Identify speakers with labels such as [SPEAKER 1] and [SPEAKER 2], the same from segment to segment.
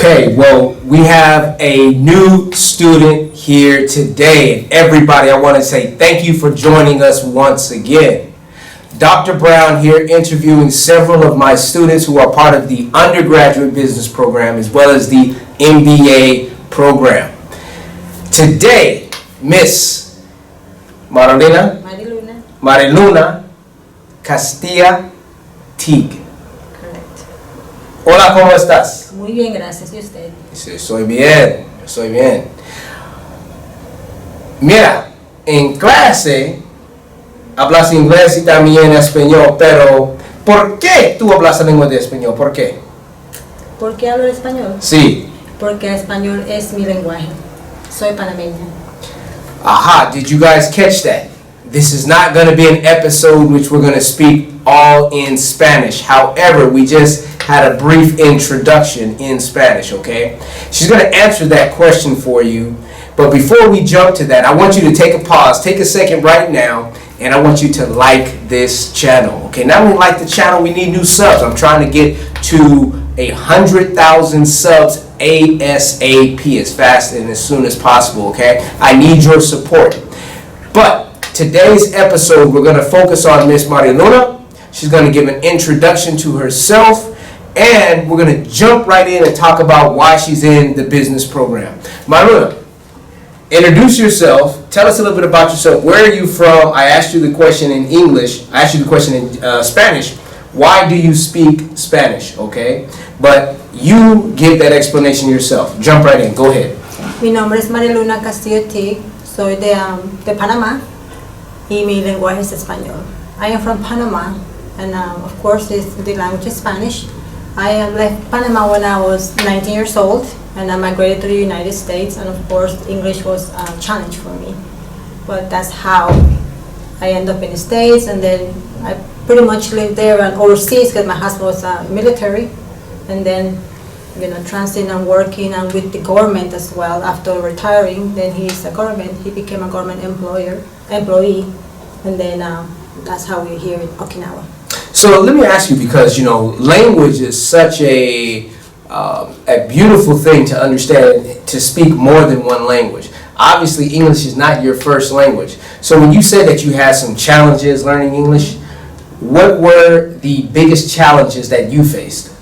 [SPEAKER 1] Okay, well, we have a new student here today. And everybody, I want to say thank you for joining us once again. Dr. Brown here interviewing several of my students who are part of the undergraduate business program as well as the MBA program. Today, Miss Mariluna Castillo-Teague.
[SPEAKER 2] Correct.
[SPEAKER 1] Hola, ¿cómo estás?
[SPEAKER 2] Muy bien, gracias. ¿Y usted?
[SPEAKER 1] Sí, estoy bien, estoy bien. Mira, en clase hablas inglés y también español, pero ¿por qué tú hablas la lengua de español? ¿Por qué?
[SPEAKER 2] ¿Por qué hablo español?
[SPEAKER 1] Sí.
[SPEAKER 2] Porque el español es mi lenguaje. Soy panameña.
[SPEAKER 1] Aha, did you guys catch that? This is not going to be an episode which we're going to speak all in Spanish. However, we just had a brief introduction in Spanish, okay? She's going to answer that question for you. But before we jump to that, I want you to take a pause, take a second right now, and I want you to like this channel, okay? Not only like the channel, we need new subs. I'm trying to get to 100,000 subs ASAP, as fast and as soon as possible, okay? I need your support. But today's episode, we're going to focus on Miss Mariluna. She's going to give an introduction to herself, and we're going to jump right in and talk about why she's in the business program. Mariluna, introduce yourself. Tell us a little bit about yourself. Where are you from? I asked you the question in English. I asked you the question in Spanish. Why do you speak Spanish? Okay? But you give that explanation yourself. Jump right in. Go ahead.
[SPEAKER 2] Mi nombre es Mariluna Castillo-Teague. Soy de Panama y mi lenguaje es español. I am from Panama, and of course the language is Spanish. I left Panama when I was 19 years old, and I migrated to the United States, and of course English was a challenge for me. But that's how I ended up in the States, and then I pretty much lived there and overseas because my husband was military, and then transiting and working and with the government as well. After retiring, then he became a government employee, and then that's how we're here in Okinawa.
[SPEAKER 1] So let me ask you, because language is such a beautiful thing to understand, to speak more than one language. Obviously, English is not your first language. So when you said that you had some challenges learning English, what were the biggest challenges that you faced?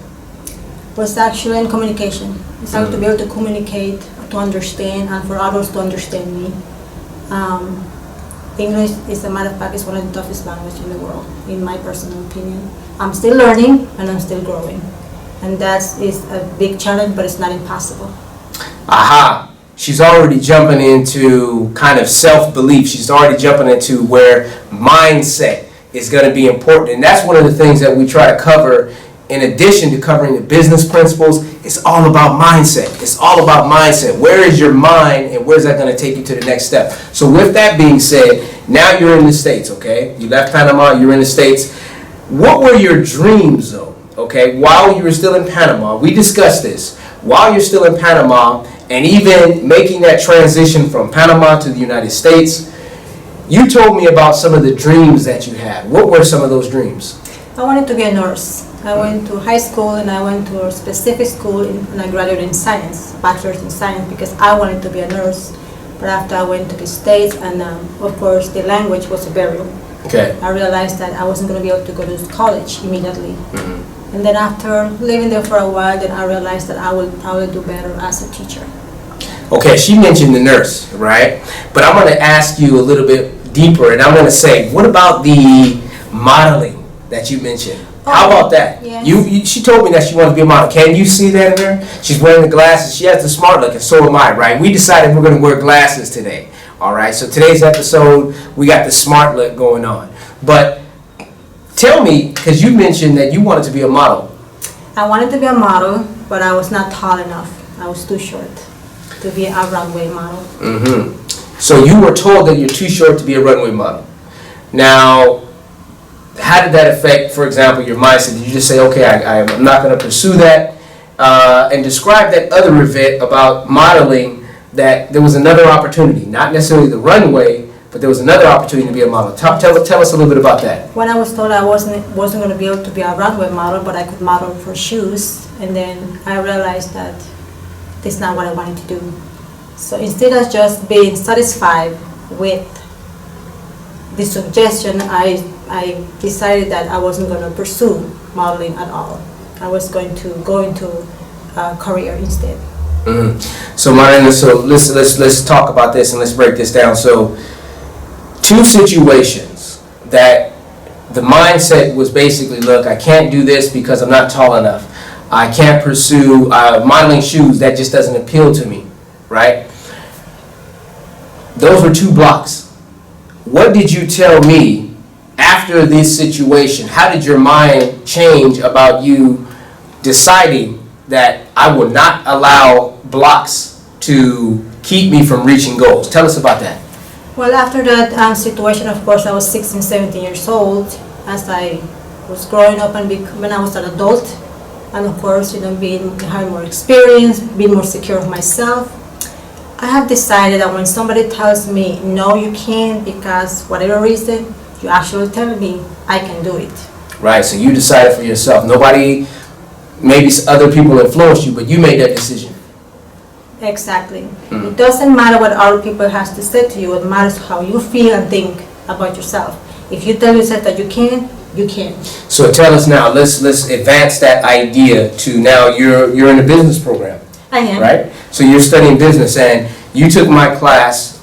[SPEAKER 2] Was actually in communication. It's hard to be able to communicate, to understand, and for others to understand me. English, as a matter of fact, is one of the toughest languages in the world, in my personal opinion. I'm still learning and I'm still growing. And that is a big challenge, but it's not impossible.
[SPEAKER 1] Aha! She's already jumping into kind of self-belief. She's already jumping into where mindset is going to be important. And that's one of the things that we try to cover. In addition to covering the business principles, it's all about mindset. It's all about mindset. Where is your mind, and where's that going to take you to the next step? So with that being said, now you're in the States, okay? You left Panama, you're in the States. What were your dreams, though, okay, while you were still in Panama? We discussed this. While you're still in Panama, and even making that transition from Panama to the United States, you told me about some of the dreams that you had. What were some of those dreams?
[SPEAKER 2] I wanted to be a nurse. I went to high school and I went to a specific school and I graduated in science, bachelor's in science, because I wanted to be a nurse. But after I went to the States, and of course the language was a barrier.
[SPEAKER 1] Okay.
[SPEAKER 2] I realized that I wasn't going to be able to go to college immediately. Mm-hmm. And then after living there for a while, then I realized that I will do better as a teacher.
[SPEAKER 1] Okay, she mentioned the nurse, right? But I'm going to ask you a little bit deeper, and I'm going to say, what about the modeling that you mentioned? How about that?
[SPEAKER 2] Yes.
[SPEAKER 1] She told me that she wanted to be a model. Can you see that in her? She's wearing the glasses. She has the smart look, and so am I, right? We decided we're going to wear glasses today, all right? So today's episode, we got the smart look going on. But tell me, because you mentioned that you wanted to be a model.
[SPEAKER 2] I wanted to be a model, but I was not tall enough. I was too short to be a runway model.
[SPEAKER 1] Mm-hmm. So you were told that you're too short to be a runway model. Now, how did that affect, for example, your mindset? Did you just say, okay, I'm not going to pursue that? And describe that other event about modeling, that there was another opportunity, not necessarily the runway, but there was another opportunity to be a model. Tell us a little bit about that.
[SPEAKER 2] When I was told I wasn't going to be able to be a runway model, but I could model for shoes, and then I realized that this is not what I wanted to do. So instead of just being satisfied with the suggestion, I decided that I wasn't going to pursue modeling at all. I was going to go into a career instead.
[SPEAKER 1] So Mariluna, so let's talk about this and let's break this down. So 2 situations that the mindset was basically, look, I can't do this because I'm not tall enough. I can't pursue modeling shoes. That just doesn't appeal to me, right? Those were 2 blocks. What did you tell me after this situation? How did your mind change about you deciding that I will not allow blocks to keep me from reaching goals? Tell us about that.
[SPEAKER 2] Well, after that situation, of course, I was 16, 17 years old. As I was growing up and when I was an adult, and of course, having more experience, being more secure of myself, I have decided that when somebody tells me, no, you can't, because whatever reason, you actually tell me I can do it.
[SPEAKER 1] Right, so you decided for yourself. Nobody, maybe other people influenced you, but you made that decision.
[SPEAKER 2] Exactly. It doesn't matter what other people has to say to you. It matters how you feel and think about yourself. If you tell yourself that you can, you can.
[SPEAKER 1] So tell us now. Let's advance that idea to now. You're in a business program.
[SPEAKER 2] I am.
[SPEAKER 1] Right. So you're studying business, and you took my class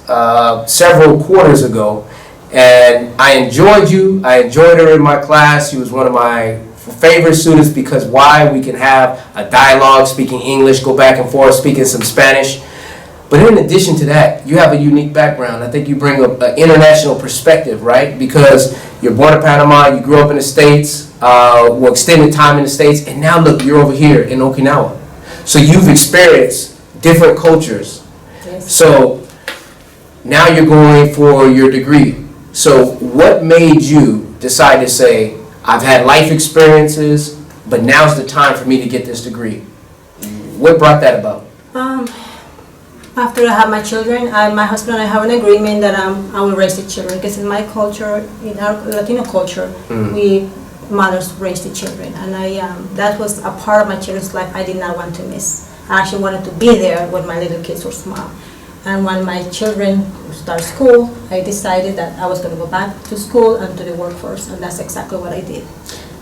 [SPEAKER 1] several quarters ago, and I enjoyed you. I enjoyed her in my class. She was one of my favorite students because why? We can have a dialogue, speaking English, go back and forth, speaking some Spanish. But in addition to that, you have a unique background. I think you bring an international perspective, right? Because you're born in Panama, you grew up in the States, extended time in the States, and now look, you're over here in Okinawa. So you've experienced different cultures.
[SPEAKER 2] Yes.
[SPEAKER 1] So now you're going for your degree. So what made you decide to say, I've had life experiences, but now's the time for me to get this degree? What brought that about?
[SPEAKER 2] After I have my children, my husband and I have an agreement that I will raise the children. Because in my culture, in our Latino culture, we mothers raise the children, and that was a part of my children's life I did not want to miss. I actually wanted to be there when my little kids were small. And when my children start school, I decided that I was going to go back to school and to the workforce, and that's exactly what I did.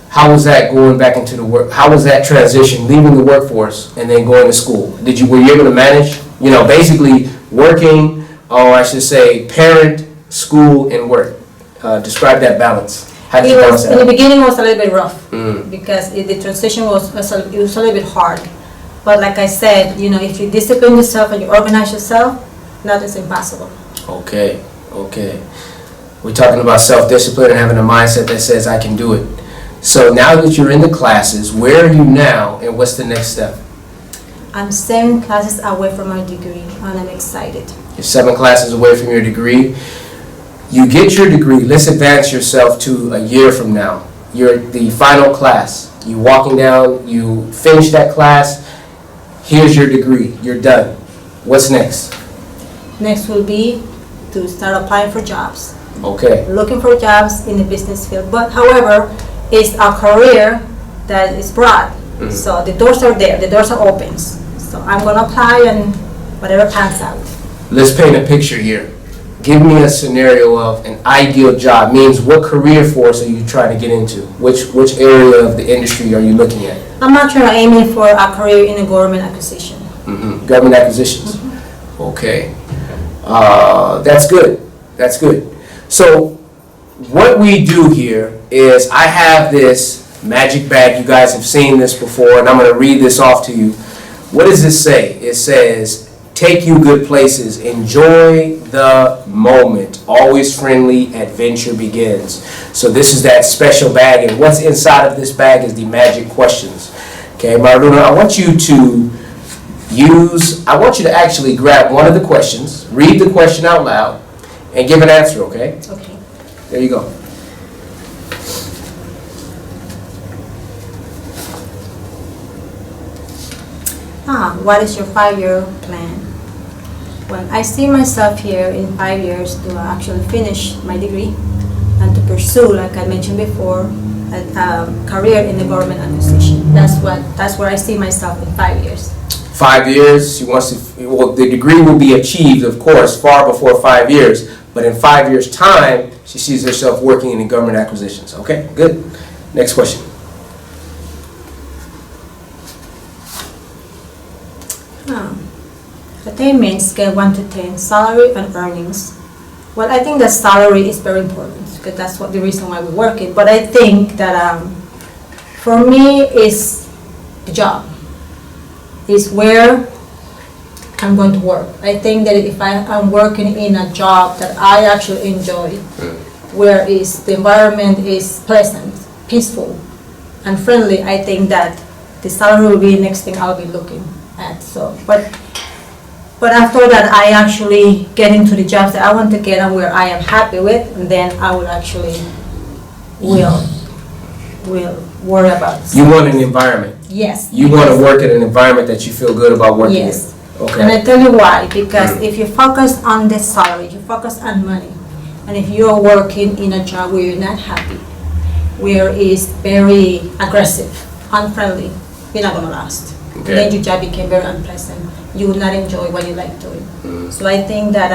[SPEAKER 1] How was that going back into the work? How was that transition, leaving the workforce and then going to school? Were you able to manage? Basically working, or I should say, parent, school, and work. Describe that balance. How did you balance that?
[SPEAKER 2] In the beginning, it was a little bit rough because the transition was a little bit hard. But like I said, if you discipline yourself and you organize yourself, nothing's impossible.
[SPEAKER 1] Okay. We're talking about self-discipline and having a mindset that says I can do it. So now that you're in the classes, where are you now and what's the next step?
[SPEAKER 2] I'm 7 classes away from my degree and I'm excited.
[SPEAKER 1] You're 7 classes away from your degree. You get your degree. Let's advance yourself to a year from now. You're the final class. You walking down, you finish that class. Here's your degree. You're done. What's next?
[SPEAKER 2] Next will be to start applying for jobs.
[SPEAKER 1] Okay.
[SPEAKER 2] Looking for jobs in the business field. But however, it's a career that is broad. So the doors are there. The doors are open. So I'm going to apply and whatever pans out.
[SPEAKER 1] Let's paint a picture here. Give me a scenario of an ideal job. Means what career force are you trying to get into? Which area of the industry are you looking at?
[SPEAKER 2] I'm actually aiming for a career in a government acquisition.
[SPEAKER 1] Government acquisitions. Okay. That's good. That's good. So what we do here is I have this magic bag. You guys have seen this before, and I'm going to read this off to you. What does this say? It says, take you good places. Enjoy the moment. Always friendly. Adventure begins. So this is that special bag, and what's inside of this bag is the magic questions. Okay, Mariluna, I want you to actually grab one of the questions, read the question out loud, and give an answer, okay?
[SPEAKER 2] Okay.
[SPEAKER 1] There you go.
[SPEAKER 2] What is your 5-year plan? Well, I see myself here in 5 years to actually finish my degree and to pursue, like I mentioned before, a career in the government acquisition. That's where I see myself in 5 years.
[SPEAKER 1] 5 years, she wants to, well, the degree will be achieved, of course, far before 5 years, but in 5 years' time, she sees herself working in government acquisitions. Okay, good. Next question.
[SPEAKER 2] Attainment scale 1 to 10, salary and earnings. Well, I think that salary is very important because that's the reason why we work it. But I think that for me, is the job. Is where I'm going to work. I think that if I'm working in a job that I actually enjoy, where the environment is pleasant, peaceful, and friendly, I think that the salary will be the next thing I'll be looking at. So, but after that, I actually get into the jobs that I want to get and where I am happy with, and then I will actually will worry about it.
[SPEAKER 1] You want an environment.
[SPEAKER 2] Yes.
[SPEAKER 1] You want to work in an environment that you feel good about working
[SPEAKER 2] Yes.
[SPEAKER 1] in. Okay.
[SPEAKER 2] And I tell you why, because if you focus on the salary, you focus on money, and if you are working in a job where you're not happy, where it's very aggressive, unfriendly, you're not going to last.
[SPEAKER 1] Okay.
[SPEAKER 2] Then your job became very unpleasant. You will not enjoy what you like doing. So I think that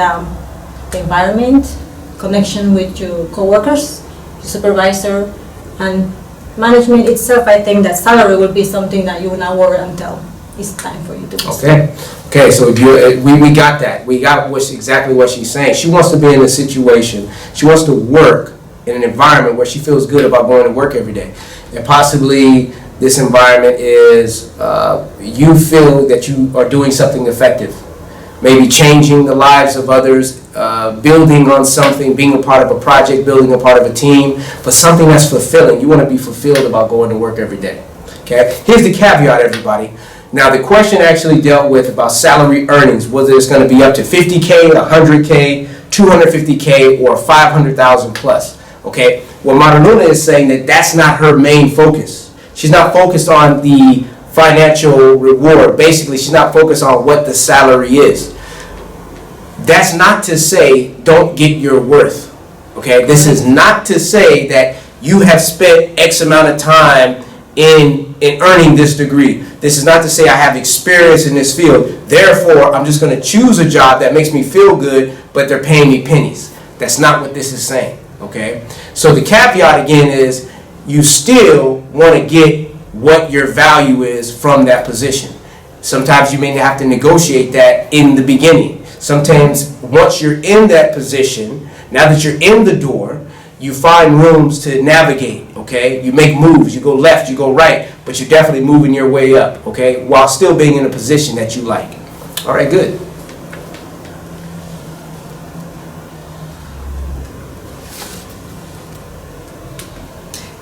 [SPEAKER 2] the environment, connection with your coworkers, your supervisor, and management itself, I think that salary will be something that you will not worry until it's time for you to be
[SPEAKER 1] Okay. Okay, so we got that. We got exactly what she's saying. She wants to be in a situation, she wants to work in an environment where she feels good about going to work every day. And possibly this environment is you feel that you are doing something effective. Maybe changing the lives of others, building on something, being a part of a project, building a part of a team, but something that's fulfilling. You want to be fulfilled about going to work every day. Okay? Here's the caveat, everybody. Now, the question actually dealt with about salary earnings, whether it's going to be up to 50K, 100K, 250K, or 500,000 plus. Okay? Well, Mariluna is saying that that's not her main focus. She's not focused on the financial reward. Basically, she's not focused on what the salary is. That's not to say don't get your worth. Okay? This is not to say that you have spent X amount of time in earning this degree. This is not to say I have experience in this field. Therefore, I'm just going to choose a job that makes me feel good, but they're paying me pennies. That's not what this is saying. Okay? So the caveat again is you still want to get what your value is from that position. Sometimes you may have to negotiate that in the beginning. Sometimes once you're in that position, now that you're in the door, you find rooms to navigate, okay? You make moves, you go left, you go right, but you're definitely moving your way up, okay? While still being in a position that you like. All right, good.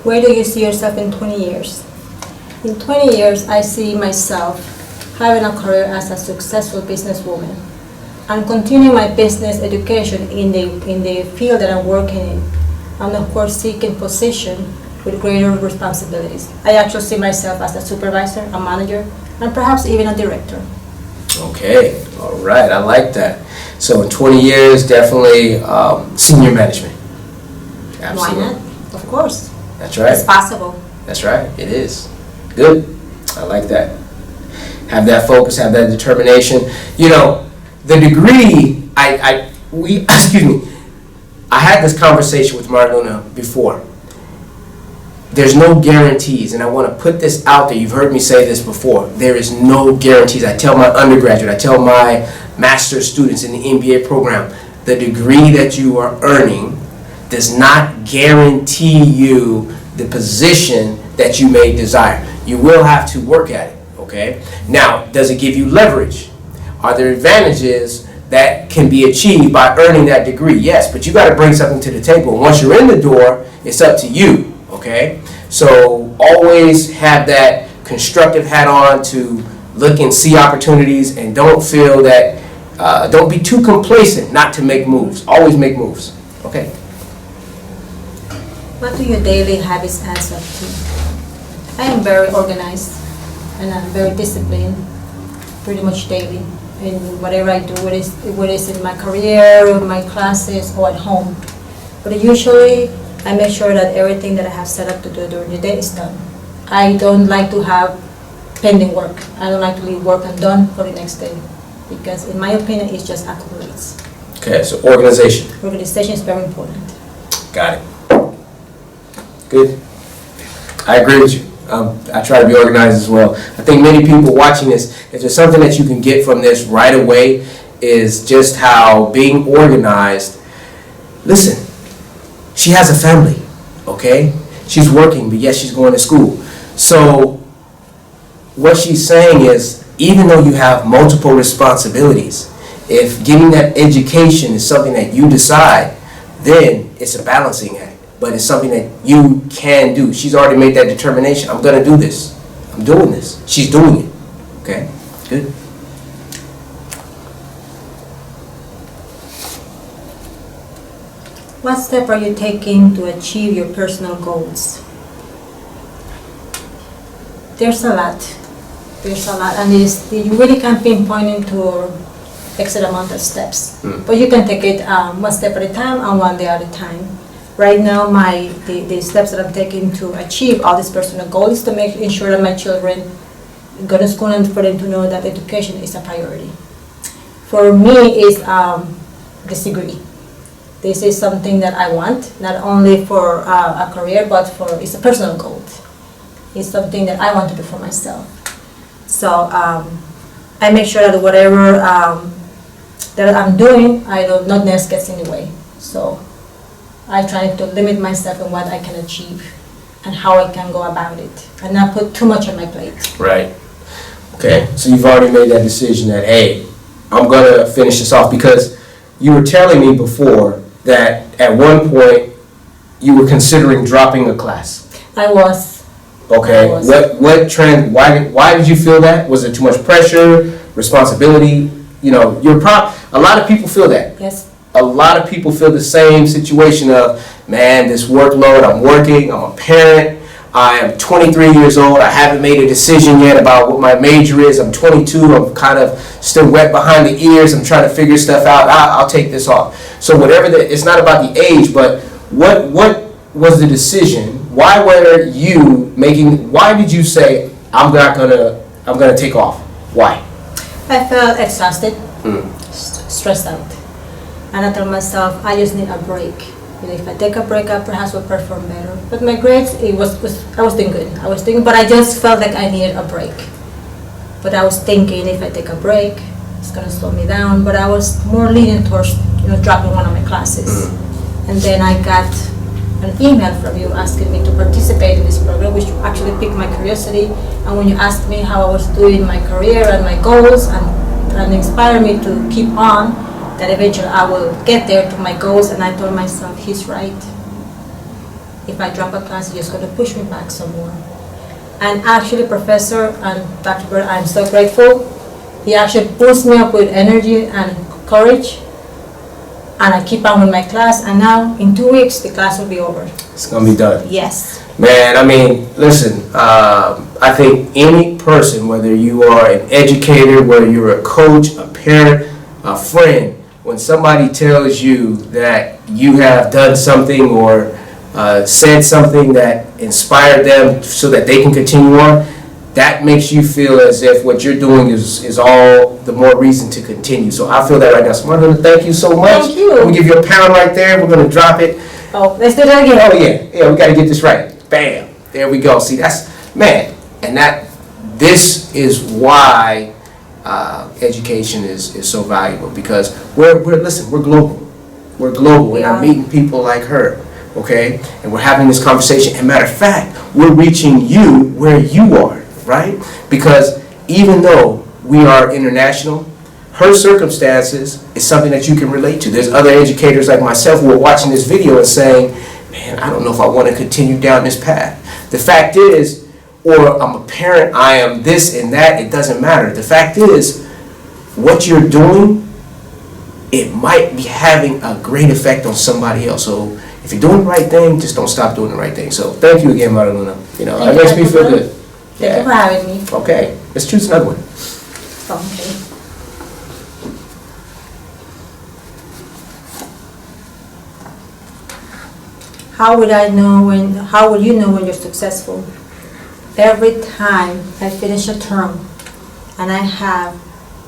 [SPEAKER 2] Where do you see yourself in 20 years? In 20 years, I see myself having a career as a successful businesswoman and continuing my business education in the field that I'm working in, and of course seeking position with greater responsibilities. I actually see myself as a supervisor, a manager, and perhaps even a director.
[SPEAKER 1] Okay, all right, I like that. So in 20 years, definitely senior management. Absolutely.
[SPEAKER 2] Why not? Of course.
[SPEAKER 1] That's right.
[SPEAKER 2] It's possible.
[SPEAKER 1] That's right, it is. Good, I like that. Have that focus, have that determination. You know, the degree, excuse me, I had this conversation with Mariluna before. There's no guarantees, and I want to put this out there. You've heard me say this before. There is no guarantees. I tell my undergraduate, I tell my master's students in the MBA program, the degree that you are earning does not guarantee you the position that you may desire. You will have to work at it, okay? Now, does it give you leverage? Are there advantages that can be achieved by earning that degree? Yes, but you got to bring something to the table. Once you're in the door, it's up to you, okay? So always have that constructive hat on to look and see opportunities, and don't feel that, don't be too complacent not to make moves. Always make moves, okay?
[SPEAKER 2] What do your daily habits add up to? I am very organized and I'm very disciplined, pretty much daily, in whatever I do, whether it's in my career, my classes, or at home. But usually, I make sure that everything that I have set up to do during the day is done. I don't like to have pending work. I don't like to leave work undone for the next day, because in my opinion, it just accumulates.
[SPEAKER 1] Okay, so organization.
[SPEAKER 2] Organization is very important.
[SPEAKER 1] Got it. Good. I agree with you. I try to be organized as well. I think many people watching this, if there's something that you can get from this right away, is just how being organized. Listen, she has a family, okay? She's working, but yes, she's going to school. So what she's saying is, even though you have multiple responsibilities, if getting that education is something that you decide, then it's a balancing act. But it's something that you can do. She's already made that determination. I'm going to do this. I'm doing this. She's doing it. Okay? Good.
[SPEAKER 2] What step are you taking to achieve your personal goals? There's a lot. There's a lot. And you really can't pinpoint into X amount of steps. But you can take it one step at a time and one day at a time. Right now, the steps that I'm taking to achieve all these personal goals is to ensure that my children go to school and for them to know that education is a priority. For me, is this degree. This is something that I want, not only for a career, but it's a personal goal. It's something that I want to do for myself. So I make sure that whatever that I'm doing, nothing else gets in the way. So I try to limit myself in what I can achieve and how I can go about it, and not put too much on my plate.
[SPEAKER 1] Right. Okay, so you've already made that decision that, hey, I'm going to finish this off, because you were telling me before that at one point you were considering dropping a class.
[SPEAKER 2] I was.
[SPEAKER 1] Okay,
[SPEAKER 2] I was.
[SPEAKER 1] What trend, why did you feel that? Was it too much pressure, responsibility? You know, a lot of people feel that.
[SPEAKER 2] Yes.
[SPEAKER 1] A lot of people feel the same situation of, man, this workload, I'm working, I'm a parent, I am 23 years old, I haven't made a decision yet about what my major is, I'm 22, I'm kind of still wet behind the ears, I'm trying to figure stuff out, I'll take this off. So whatever it's not about the age, but what was the decision? Why did you say, I'm gonna take off? Why?
[SPEAKER 2] I felt exhausted, stressed out. And I told myself, I just need a break. You know, if I take a break, I perhaps will perform better. But my grades, I was doing good. But I just felt like I needed a break. But I was thinking, if I take a break, it's gonna slow me down. But I was more leaning towards, dropping one of my classes. And then I got an email from you asking me to participate in this program, which actually piqued my curiosity. And when you asked me how I was doing my career and my goals, and inspired me to keep on, that eventually I will get there to my goals. And I told myself, he's right. If I drop a class, he's just going to push me back some more. And actually, Professor and Dr. Bird, I'm so grateful. He actually boosts me up with energy and courage. And I keep on with my class. And now, in 2 weeks, the class will be over.
[SPEAKER 1] It's going to be done.
[SPEAKER 2] Yes.
[SPEAKER 1] Man, I mean, listen, I think any person, whether you are an educator, whether you're a coach, a parent, a friend, when somebody tells you that you have done something or said something that inspired them so that they can continue on, that makes you feel as if what you're doing is all the more reason to continue. So I feel that right now. So Mariluna, thank you so much.
[SPEAKER 2] Thank you.
[SPEAKER 1] I'm going to give you a pound right there. We're going to drop it.
[SPEAKER 2] Oh, let's do that again.
[SPEAKER 1] Oh, yeah, we got to get this right. Bam. There we go. See, that's, man, and this is why education is so valuable, because we're global. We're global, and I'm meeting people like her, okay? And we're having this conversation. And matter of fact, we're reaching you where you are, right? Because even though we are international, her circumstances is something that you can relate to. There's other educators like myself who are watching this video and saying, man, I don't know if I want to continue down this path. The fact is, or I'm a parent, I am this and that, it doesn't matter. The fact is, what you're doing, it might be having a great effect on somebody else. So if you're doing the right thing, just don't stop doing the right thing. So thank you again, Mariluna. It makes me feel good.
[SPEAKER 2] Thank you for having me.
[SPEAKER 1] Okay, let's choose another one.
[SPEAKER 2] Okay. How will you know when you're successful? every time I finish a term and I have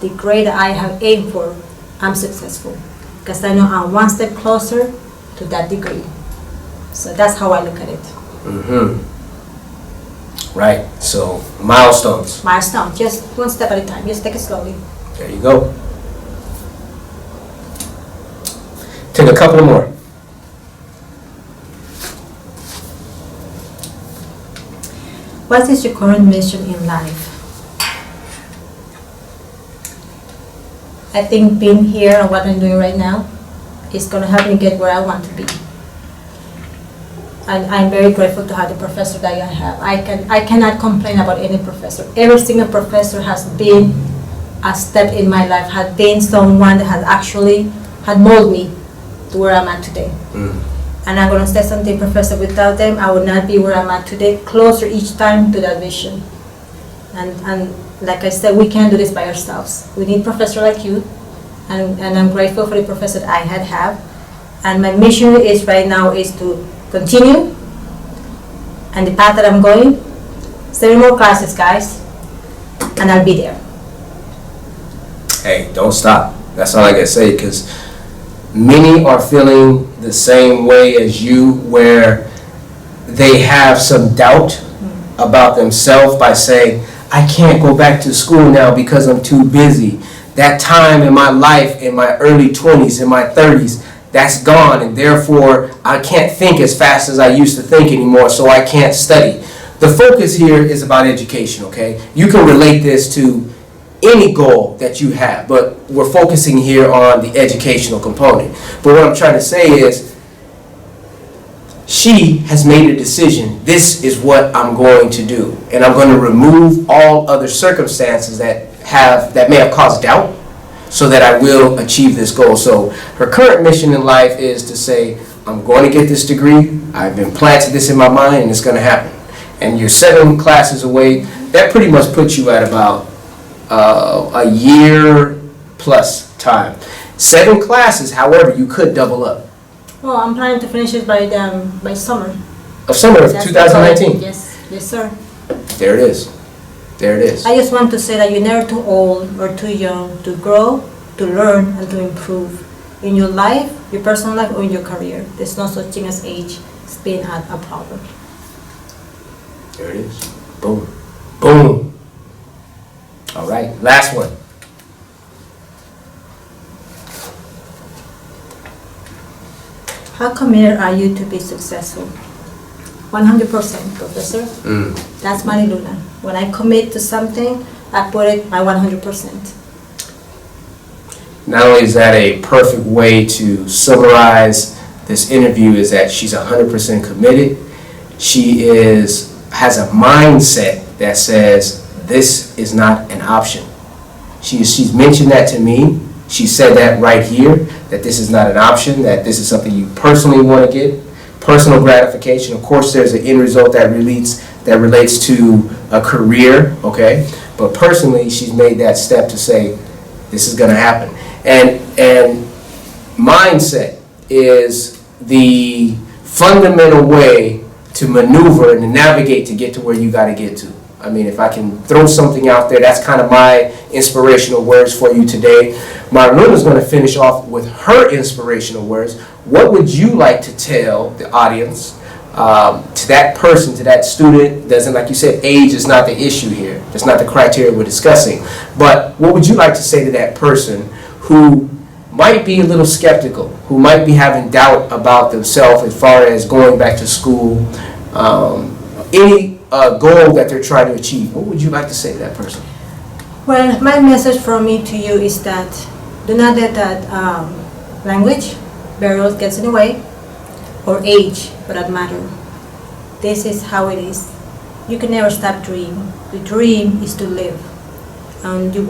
[SPEAKER 2] the grade that I have aimed for, I'm successful. Because I know I'm one step closer to that degree. So that's how I look at it.
[SPEAKER 1] Right, so milestones.
[SPEAKER 2] Milestone, just one step at a time. Just take it slowly.
[SPEAKER 1] There you go. Take a couple more.
[SPEAKER 2] What is your current mission in life? I think being here and what I'm doing right now is going to help me get where I want to be. And I'm very grateful to have the professor that I have. I cannot complain about any professor. Every single professor has been a step in my life, has been someone that has actually had molded me to where I'm at today. And I'm going to say something, Professor, without them, I would not be where I'm at today, closer each time to that vision. And like I said, we can't do this by ourselves. We need professors like you, and I'm grateful for the professor that I have. And my mission is right now is to continue, and the path that I'm going, 7 more classes, guys, and I'll be there.
[SPEAKER 1] Hey, don't stop. That's all I gotta say, because many are feeling the same way as you, where they have some doubt about themselves by saying, I can't go back to school now because I'm too busy. That time in my life, in my early 20s, in my 30s, that's gone, and therefore I can't think as fast as I used to think anymore, so I can't study. The focus here is about education, okay? You can relate this to any goal that you have, but we're focusing here on the educational component. But what I'm trying to say is, she has made a decision. This is what I'm going to do, and I'm going to remove all other circumstances that may have caused doubt, so that I will achieve this goal. So her current mission in life is to say, I'm going to get this degree, I've implanted this in my mind, and it's going to happen. And you're 7 classes away. That pretty much puts you at about a year plus time. 7 classes, however, you could double up.
[SPEAKER 2] Well, I'm planning to finish it by summer.
[SPEAKER 1] Of summer of
[SPEAKER 2] That's
[SPEAKER 1] 2019?
[SPEAKER 2] Yes, sir.
[SPEAKER 1] There it is. There it is.
[SPEAKER 2] I just want to say that you're never too old or too young to grow, to learn, and to improve in your life, your personal life, or in your career. There's no such thing as age. It's being a problem.
[SPEAKER 1] There it is. Boom. Boom. All right, last one.
[SPEAKER 2] How committed are you to be successful? 100%, Professor. That's Mariluna. When I commit to something, I put it my 100%.
[SPEAKER 1] Not only is that a perfect way to summarize this interview, is that she's 100% committed. She has a mindset that says this is not an option. She's mentioned that to me. She said that right here, that this is not an option, that this is something you personally want to get. Personal gratification. Of course, there's an end result that relates to a career, okay? But personally, she's made that step to say, this is going to happen. And mindset is the fundamental way to maneuver and to navigate to get to where you got to get to. I mean, if I can throw something out there, that's kind of my inspirational words for you today. Mariluna is going to finish off with her inspirational words. What would you like to tell the audience, to that person, to that student? Doesn't, like you said, age is not the issue here. That's not the criteria we're discussing. But what would you like to say to that person who might be a little skeptical, who might be having doubt about themselves as far as going back to school, any goal that they're trying to achieve? What would you like to say to that person?
[SPEAKER 2] Well, my message from me to you is that do not let that language barrier gets in the way, or age, for that matter. This is how it is. You can never stop dreaming. The dream is to live. And to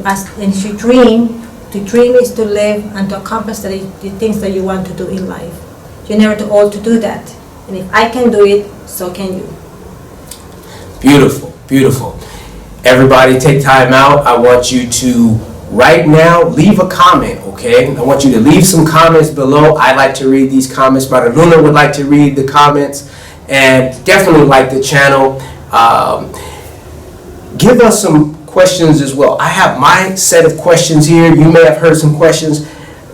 [SPEAKER 2] dream is to live and to accomplish the things that you want to do in life. You're never too old to do that. And if I can do it, so can you.
[SPEAKER 1] Beautiful, beautiful. Everybody take time out. I want you to, right now, leave a comment, okay? I want you to leave some comments below. I like to read these comments. Mariluna would like to read the comments. And definitely like the channel. give us some questions as well. I have my set of questions here. You may have heard some questions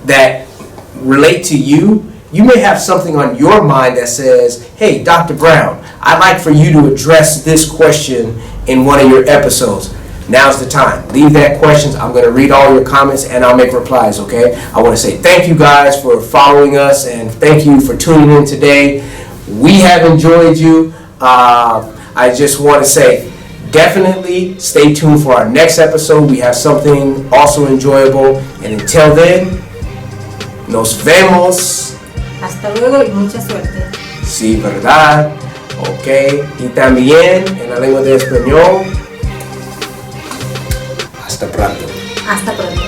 [SPEAKER 1] that relate to you. You may have something on your mind that says, hey, Dr. Brown, I'd like for you to address this question in one of your episodes. Now's the time. Leave that questions. I'm going to read all your comments and I'll make replies, okay? I want to say thank you guys for following us and thank you for tuning in today. We have enjoyed you. I just want to say definitely stay tuned for our next episode. We have something also enjoyable. And until then, nos vemos.
[SPEAKER 2] Hasta luego y mucha suerte.
[SPEAKER 1] Sí, verdad. Ok. Y también en la lengua de español. Hasta pronto.
[SPEAKER 2] Hasta pronto.